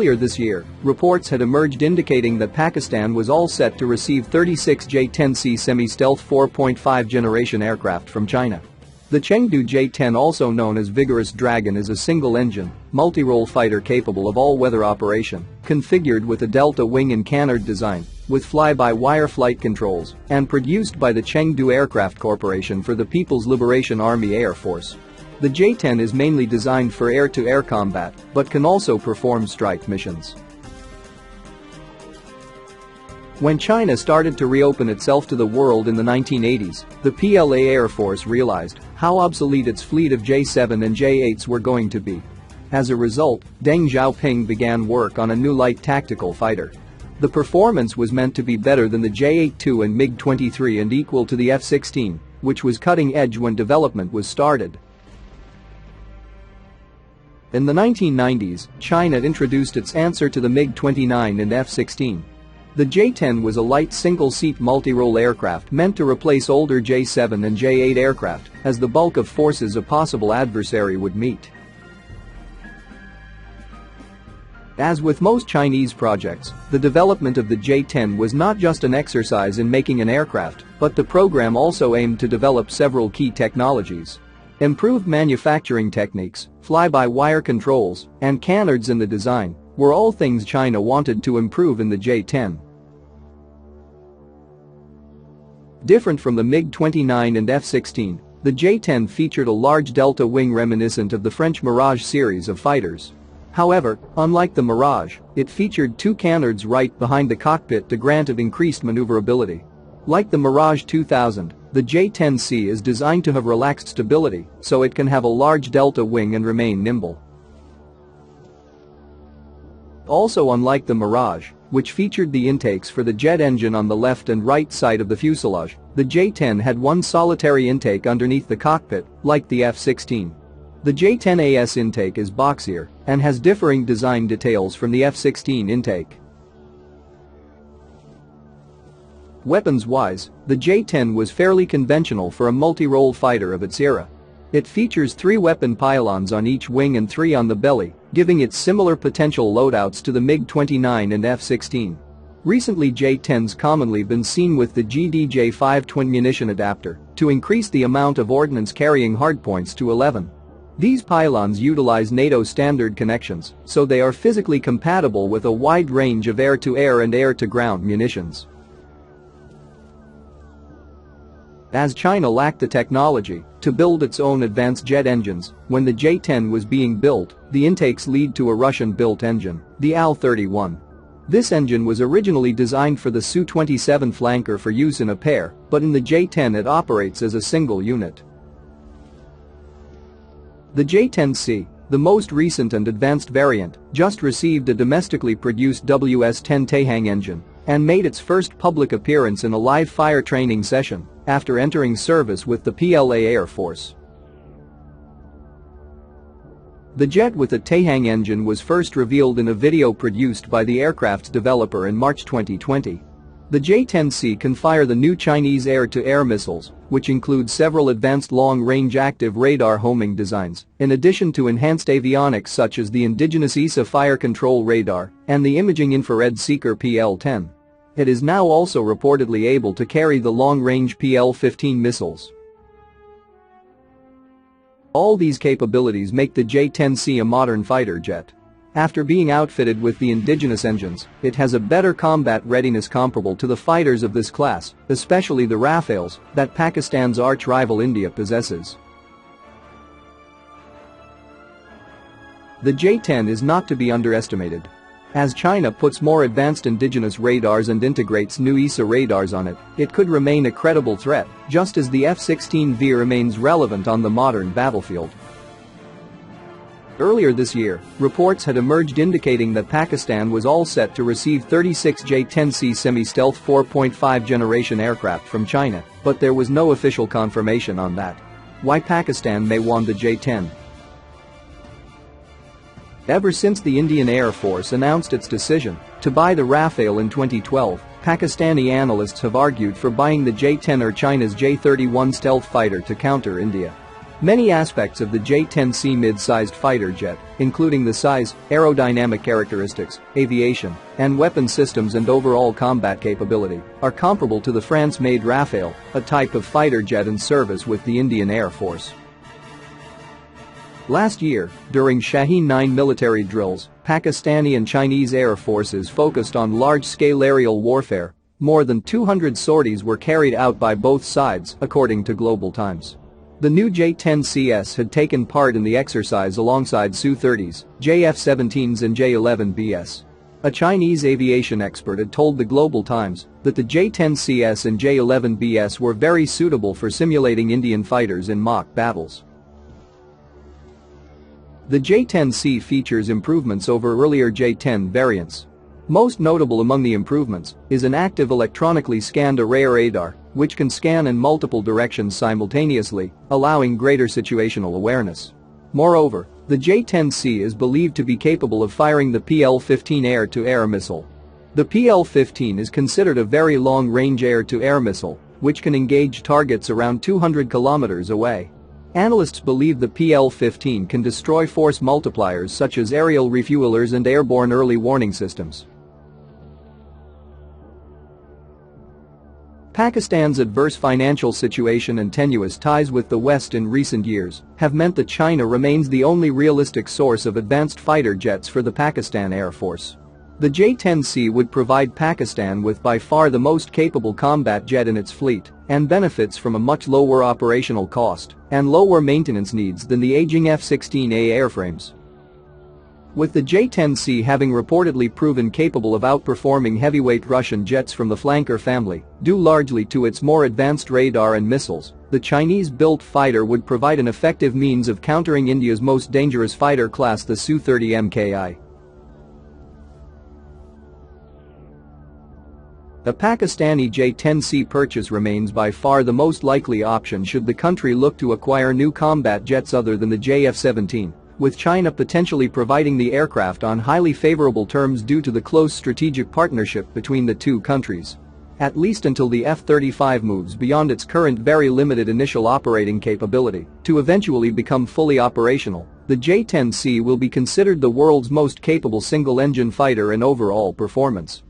Earlier this year, reports had emerged indicating that Pakistan was all set to receive 36 J-10C semi-stealth 4.5 generation aircraft from China. The Chengdu J-10, also known as Vigorous Dragon, is a single-engine, multi-role fighter capable of all-weather operation, configured with a delta wing and canard design, with fly-by-wire flight controls, and produced by the Chengdu Aircraft Corporation for the People's Liberation Army Air Force. The J-10 is mainly designed for air-to-air combat, but can also perform strike missions. When China started to reopen itself to the world in the 1980s, the PLA Air Force realized how obsolete its fleet of J-7 and J-8s were going to be. As a result, Deng Xiaoping began work on a new light tactical fighter. The performance was meant to be better than the J-82 and MiG-23 and equal to the F-16, which was cutting edge when development was started. In the 1990s, China introduced its answer to the MiG-29 and F-16. The J-10 was a light single-seat multi-role aircraft meant to replace older J-7 and J-8 aircraft as the bulk of forces a possible adversary would meet. As with most Chinese projects, the development of the J-10 was not just an exercise in making an aircraft, but the program also aimed to develop several key technologies. Improved manufacturing techniques, fly-by-wire controls, and canards in the design were all things China wanted to improve in the J-10. Different from the MiG-29 and F-16, the J-10 featured a large delta wing reminiscent of the French Mirage series of fighters. However, unlike the Mirage, it featured two canards right behind the cockpit to grant it increased maneuverability. Like the Mirage 2000, the J-10C is designed to have relaxed stability, so it can have a large delta wing and remain nimble. Also, unlike the Mirage, which featured the intakes for the jet engine on the left and right side of the fuselage, the J-10 had one solitary intake underneath the cockpit, like the F-16. The J-10AS intake is boxier and has differing design details from the F-16 intake. Weapons-wise, the J-10 was fairly conventional for a multi-role fighter of its era. It features 3 weapon pylons on each wing and 3 on the belly, giving it similar potential loadouts to the MiG-29 and F-16. Recently, J-10's commonly been seen with the GDJ-5 twin munition adapter to increase the amount of ordnance carrying hardpoints to 11. These pylons utilize NATO standard connections, so they are physically compatible with a wide range of air-to-air and air-to-ground munitions. As China lacked the technology to build its own advanced jet engines, when the J-10 was being built, the intakes lead to a Russian-built engine, the Al-31. This engine was originally designed for the Su-27 flanker for use in a pair, but in the J-10 it operates as a single unit. The J-10C, the most recent and advanced variant, just received a domestically produced WS-10 Taihang engine and made its first public appearance in a live fire training session after entering service with the PLA Air Force. The jet with a Taihang engine was first revealed in a video produced by the aircraft's developer in March 2020. The J-10C can fire the new Chinese air-to-air missiles, which include several advanced long-range active radar homing designs, in addition to enhanced avionics such as the indigenous ESA fire control radar and the imaging infrared seeker PL-10. It is now also reportedly able to carry the long-range PL-15 missiles. All these capabilities make the J-10C a modern fighter jet. After being outfitted with the indigenous engines, it has a better combat readiness comparable to the fighters of this class, especially the Rafales, that Pakistan's arch-rival India possesses. The J-10 is not to be underestimated. As China puts more advanced indigenous radars and integrates new ESA radars on it, it could remain a credible threat, just as the F-16V remains relevant on the modern battlefield. Earlier this year, reports had emerged indicating that Pakistan was all set to receive 36 J-10C semi-stealth 4.5 generation aircraft from China, but there was no official confirmation on that. Why Pakistan may want the J-10? Ever since the Indian Air Force announced its decision to buy the Rafale in 2012, Pakistani analysts have argued for buying the J-10 or China's J-31 stealth fighter to counter India. Many aspects of the J-10C mid-sized fighter jet, including the size, aerodynamic characteristics, aviation, and weapon systems and overall combat capability, are comparable to the France-made Rafale, a type of fighter jet in service with the Indian Air Force. Last year, during Shaheen 9 military drills, Pakistani and Chinese air forces focused on large-scale aerial warfare. More than 200 sorties were carried out by both sides, according to Global Times. The new J-10CS had taken part in the exercise alongside Su-30s, JF-17s and J-11Bs. A Chinese aviation expert had told the Global Times that the J-10CS and J-11Bs were very suitable for simulating Indian fighters in mock battles. The J-10C features improvements over earlier J-10 variants. Most notable among the improvements is an active electronically scanned array radar, which can scan in multiple directions simultaneously, allowing greater situational awareness. Moreover, the J-10C is believed to be capable of firing the PL-15 air-to-air missile. The PL-15 is considered a very long-range air-to-air missile, which can engage targets around 200 kilometers away. Analysts believe the PL-15 can destroy force multipliers such as aerial refuelers and airborne early warning systems. Pakistan's adverse financial situation and tenuous ties with the West in recent years have meant that China remains the only realistic source of advanced fighter jets for the Pakistan Air Force. The J-10C would provide Pakistan with by far the most capable combat jet in its fleet and benefits from a much lower operational cost and lower maintenance needs than the aging F-16A airframes. With the J-10C having reportedly proven capable of outperforming heavyweight Russian jets from the flanker family, due largely to its more advanced radar and missiles, the Chinese-built fighter would provide an effective means of countering India's most dangerous fighter class, the Su-30 Mki. A Pakistani J-10C purchase remains by far the most likely option should the country look to acquire new combat jets other than the JF-17. With China potentially providing the aircraft on highly favorable terms due to the close strategic partnership between the two countries. At least until the F-35 moves beyond its current very limited initial operating capability to eventually become fully operational, the J-10C will be considered the world's most capable single-engine fighter in overall performance.